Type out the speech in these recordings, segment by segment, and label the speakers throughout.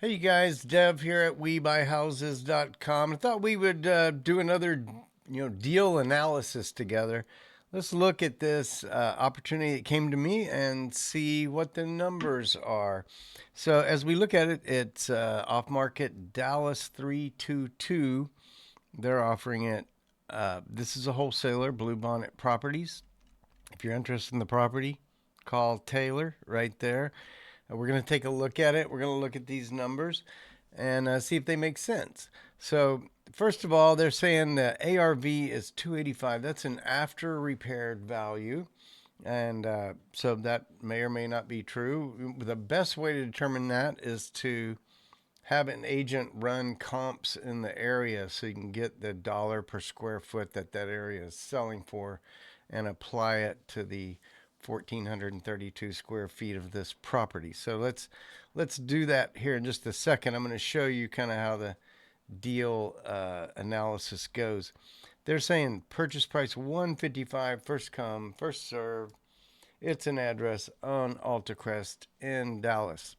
Speaker 1: Hey you guys, Dev here at WeBuyHouses.com. I thought we would do another, deal analysis together. Let's look at this opportunity that came to me and see what the numbers are. So as we look at it, it's off market Dallas 322. They're offering it. This is a wholesaler, Blue Bonnet Properties. If you're interested in the property, call Taylor right there. We're going to take a look at it. We're going to look at these numbers and see if they make sense. So, first of all, they're saying the ARV is 285. That's an after repaired value. And so that may or may not be true. The best way to determine that is to have an agent run comps in the area so you can get the dollar per square foot that area is selling for and apply it to the 1,432 square feet of this property. So let's do that here in just a second. I'm going to show you kind of how the deal analysis goes. They're saying purchase price 155, first come, first serve. It's an address on Altacrest in Dallas.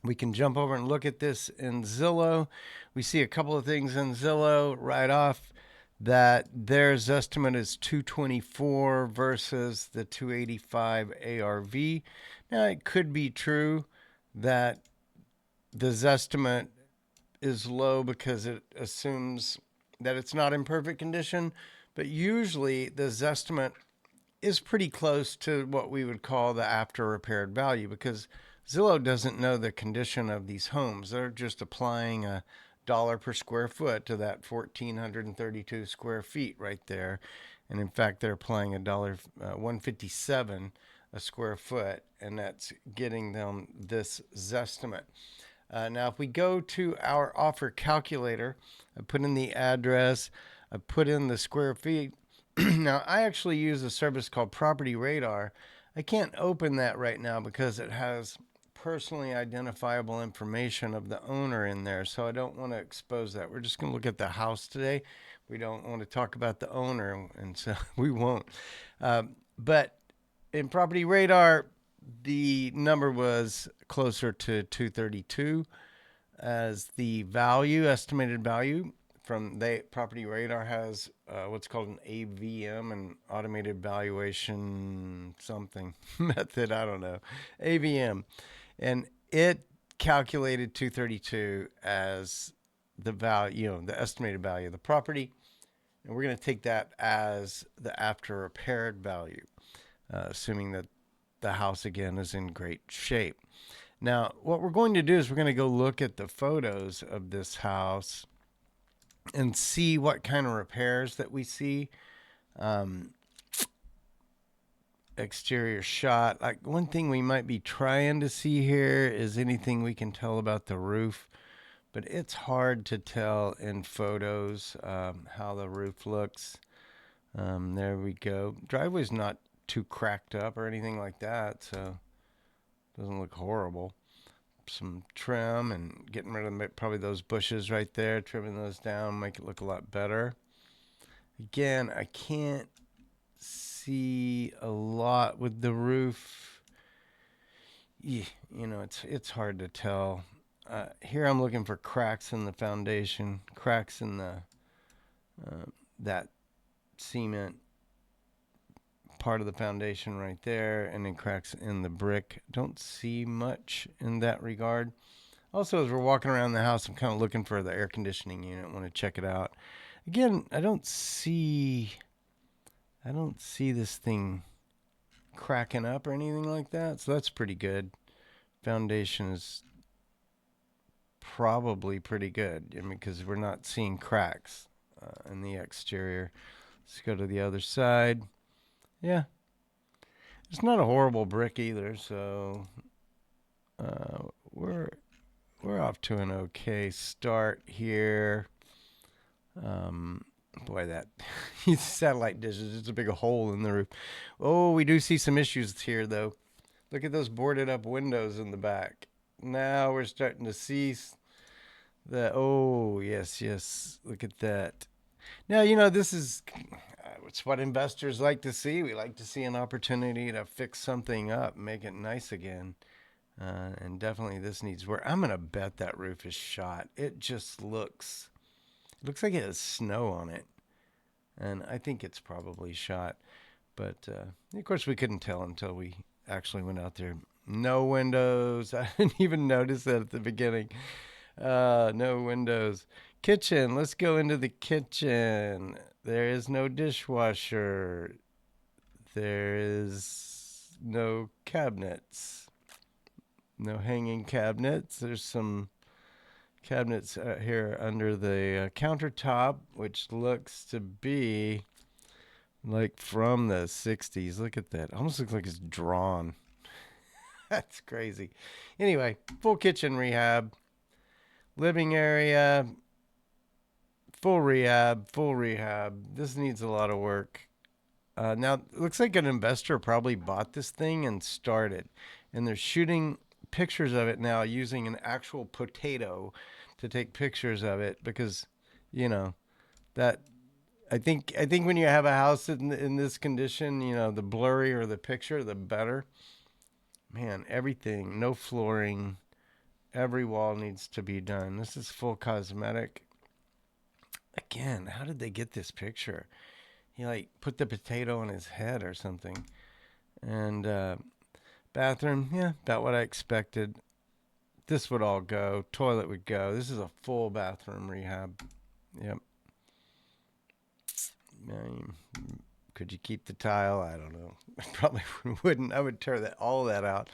Speaker 1: We can jump over and look at this in Zillow. We see a couple of things in Zillow right off that their estimate is 224 versus the 285 ARV. Now, it could be true that the Zestimate is low because it assumes that it's not in perfect condition, but usually the Zestimate is pretty close to what we would call the after repaired value because Zillow doesn't know the condition of these homes. They're just applying a dollar per square foot to that 1,432 square feet right there. And in fact, they're applying a dollar 157 a square foot, and that's getting them this Zestimate. Now, if we go to our offer calculator, I put in the address, I put in the square feet. Now, I actually use a service called Property Radar. I can't open that right now because it has personally identifiable information of the owner in there, so I don't want to expose that. We're just going to look at the house today. We don't want to talk about the owner, and so we won't. But in Property Radar, the number was closer to 232 as the value, estimated value. From the Property Radar has what's called an AVM, an automated valuation something method. I don't know, AVM, and it calculated 232 as the value, the estimated value of the property, and we're going to take that as the after repaired value, assuming that the house again is in great shape. Now, what we're going to do is we're going to go look at the photos of this house and see what kind of repairs that we see. Exterior shot. Like one thing we might be trying to see here is anything we can tell about the roof, but it's hard to tell in photos how the roof looks. There we go. Driveway's not too cracked up or anything like that, so it doesn't look horrible. Some trim and getting rid of probably those bushes right there, trimming those down, make it look a lot better. Again, I can't see a lot with the roof. It's hard to tell. Here I'm looking for cracks in the foundation, cracks in the that cement part of the foundation right there, and then cracks in the brick. Don't see much in that regard. Also, as we're walking around the house, I'm kind of looking for the air conditioning unit. I want to check it out. Again, I don't see this thing cracking up or anything like that, so that's pretty good. Foundation is probably pretty good. I mean, because we're not seeing cracks in the exterior. Let's go to the other side. Yeah, it's not a horrible brick either, so we're off to an okay start here. Boy, that satellite dishes, it's a big hole in the roof. Oh, we do see some issues here, though. Look at those boarded up windows in the back. Now we're starting to see the, oh, yes, look at that. Now, this is it's what investors like to see. We like to see an opportunity to fix something up, make it nice again. And definitely this needs work. I'm going to bet that roof is shot. It just looks like it has snow on it. And I think it's probably shot. But of course, we couldn't tell until we actually went out there. No windows. I didn't even notice that at the beginning. No windows. Kitchen. Let's go into the kitchen. There is no dishwasher. There is no cabinets. No hanging cabinets. There's some cabinets here under the countertop, which looks to be like from the 60s. Look at that. Almost looks like it's drawn. That's crazy. Anyway, full kitchen rehab. Living area, full rehab, full rehab. This needs a lot of work. Now, it looks like an investor probably bought this thing and started. And they're shooting pictures of it now using an actual potato to take pictures of it because, you know, that I think when you have a house in this condition, the blurrier the picture, the better. Man, everything, no flooring, every wall needs to be done. This is full cosmetic. Again, how did they get this picture? He like put the potato on his head or something. And bathroom, yeah, about what I expected. This would all go. Toilet would go. This is a full bathroom rehab. Yep. Could you keep the tile? I don't know. I probably wouldn't. I would tear all that out.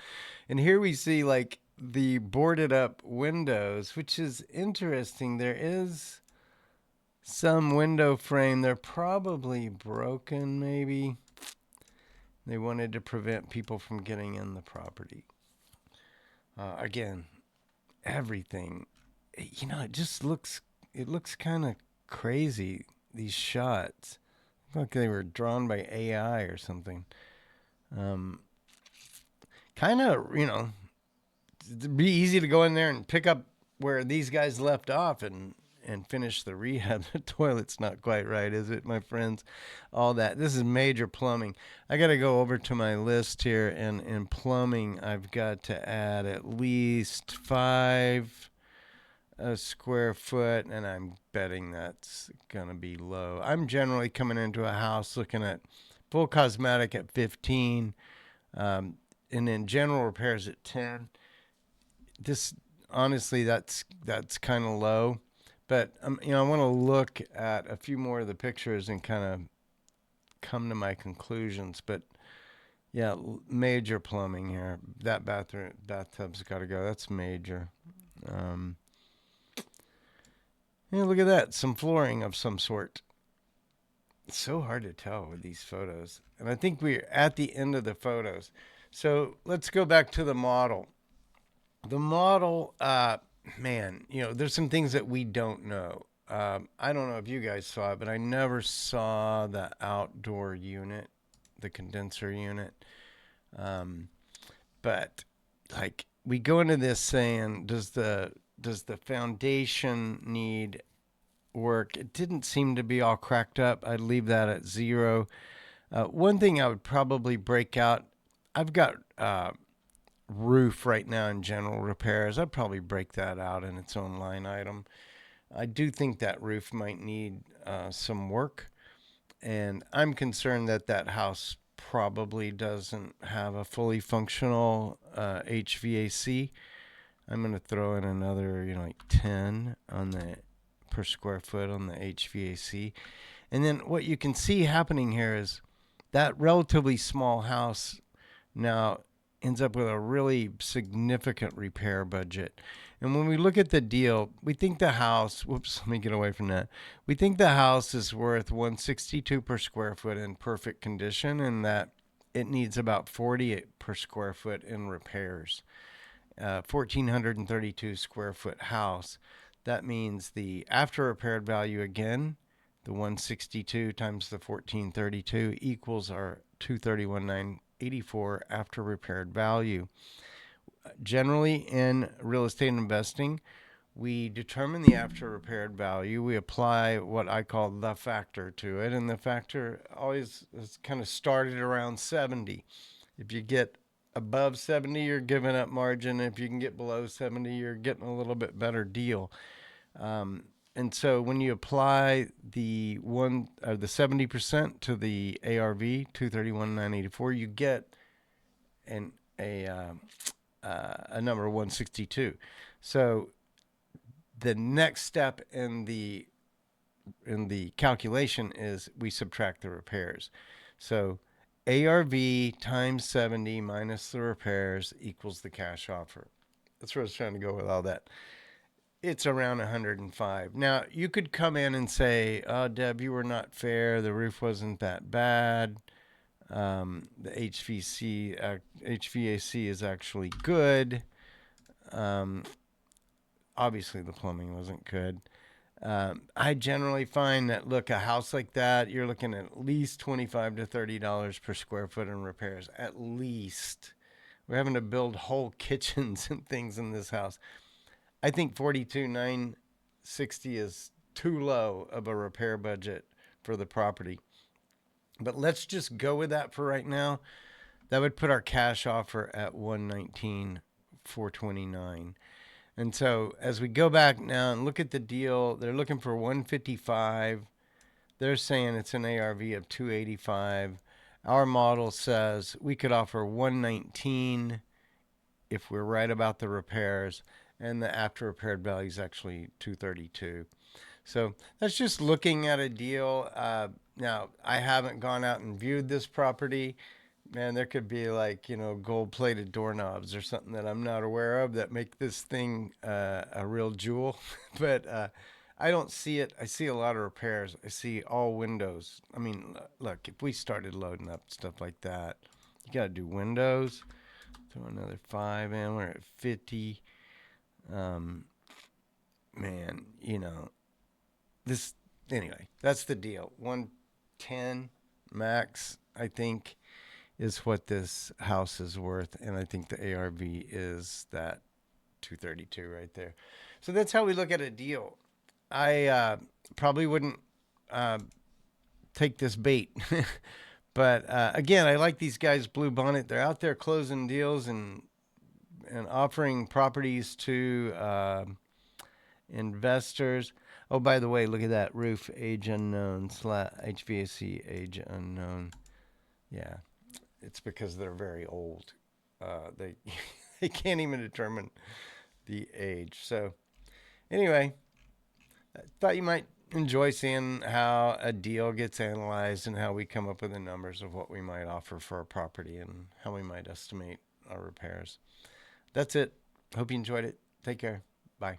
Speaker 1: And here we see like the boarded up windows, which is interesting. There is some window frame. They're probably broken, maybe. They wanted to prevent people from getting in the property. Again, everything. It looks kind of crazy, these shots. Like they were drawn by AI or something. Kind of, it'd be easy to go in there and pick up where these guys left off and finish the rehab. The toilet's not quite right, is it, my friends? All that. This is major plumbing. I got to go over to my list here, and in plumbing, I've got to add at least 5 a square foot, and I'm betting that's going to be low. I'm generally coming into a house looking at full cosmetic at 15, and then general repairs at 10. This honestly, that's kind of low, but I want to look at a few more of the pictures and kind of come to my conclusions. But yeah, major plumbing here. That bathtub's got to go. That's major. Yeah, look at that. Some flooring of some sort. It's so hard to tell with these photos. And I think we're at the end of the photos. So let's go back to the model. The model, man, there's some things that we don't know. I don't know if you guys saw it, but I never saw the outdoor unit, the condenser unit. But like we go into this saying, does the foundation need work? It didn't seem to be all cracked up. I'd leave that at 0. One thing I would probably break out, I've got roof right now in general repairs. I'd probably break that out in its own line item. I do think that roof might need some work, and I'm concerned that house probably doesn't have a fully functional HVAC. I'm going to throw in another, like 10 on the per square foot on the HVAC. And then what you can see happening here is that relatively small house now ends up with a really significant repair budget. And when we look at the deal, we think the house, let me get away from that. We think the house is worth $162 per square foot in perfect condition, and that it needs about $40 per square foot in repairs. 1,432 square foot house. That means the after repaired value again, the 162 times the 1,432 equals our 231,984 after repaired value. Generally, in real estate investing, we determine the after repaired value. We apply what I call the factor to it, and the factor always is kind of started around 70. If you get above 70, you're giving up margin. If you can get below 70, you're getting a little bit better deal. And so when you apply the 70% to the ARV 231,984, you get an a number 162. So the next step in the calculation is we subtract the repairs. So ARV times 70 minus the repairs equals the cash offer. That's where I was trying to go with all that. It's around 105. Now, you could come in and say, "Oh, Deb, you were not fair. The roof wasn't that bad. The HVAC is actually good. Obviously, the plumbing wasn't good." I generally find that, look, a house like that, you're looking at least $25 to $30 per square foot in repairs. At least. We're having to build whole kitchens and things in this house. I think 42,960 is too low of a repair budget for the property. But let's just go with that for right now. That would put our cash offer at 119,429. And so as we go back now and look at the deal, they're looking for 155. They're saying it's an ARV of 285. Our model says we could offer 119 if we're right about the repairs, and the after repaired value is actually 232. So that's just looking at a deal. Now, I haven't gone out and viewed this property. Man, there could be like, gold-plated doorknobs or something that I'm not aware of that make this thing a real jewel. But I don't see it. I see a lot of repairs. I see all windows. I mean, look, if we started loading up stuff like that, you got to do windows. Throw another 5 in. We're at 50. Man, this, anyway, that's the deal. 110 max, I think, is what this house is worth. And I think the ARV is that 232 right there. So that's how we look at a deal. I probably wouldn't take this bait. But again, I like these guys, Blue Bonnet. They're out there closing deals and offering properties to investors. Oh, by the way, look at that roof, age unknown, HVAC age unknown. Yeah, it's because they're very old. They they can't even determine the age. So anyway, I thought you might enjoy seeing how a deal gets analyzed and how we come up with the numbers of what we might offer for a property and how we might estimate our repairs. That's it. Hope you enjoyed it. Take care. Bye.